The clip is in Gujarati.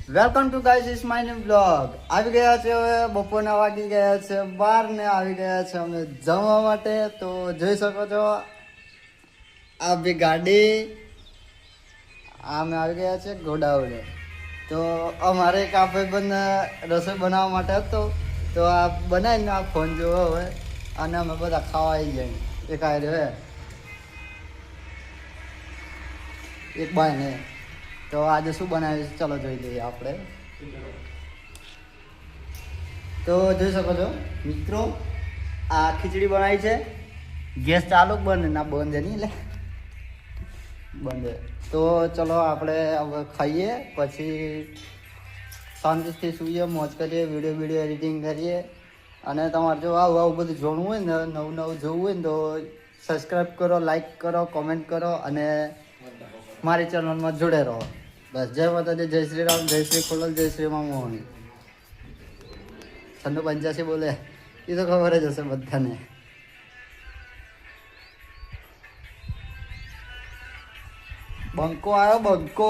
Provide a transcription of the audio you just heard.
Welcome to guys is my new blog. આવી ગયા છે હવે બપોરના વાગી ગયા છે 12 ને આવી ગયા છે અમે જમવા માટે. તો જોઈ શકો છો આ બી ગાડી અમે આવી ગયા છે ગોડાઉને. તો અમારે એક આ ભાઈબંધ રસોઈ બનાવવા માટે હતો તો આ બનાવીને આ ફોન જોવો હવે અને અમે બધા ખાવા આવી જાય એક આ રહ્યો એક બાય ને. તો આજે શું બનાવીશું ચલો જોઈ લઈએ આપણે. તો જોઈ શકો છો મિત્રો આ ખીચડી બનાવી છે. ગેસ ચાલુ બંધ ના બંધ નહીં એટલે બંધ. તો ચલો આપણે હવે ખાઈએ પછી શાંતિથી સૂઈએ મોજ કરીએ વિડીયો એડિટિંગ કરીએ. અને તમારે જો આવું બધું જોવું હોય ને નવું જોવું હોય ને તો સબસ્ક્રાઈબ કરો, લાઈક કરો, કોમેન્ટ કરો અને મારી ચેનલમાં જોડે રહો. બસ જય માતાજી, જય શ્રી રામ, જય શ્રી ખોડલ, જય શ્રી મા મોહની. 85 બોલે એ તો ખબર જ હશે બધાને. બંકો આવ્યો બંકો.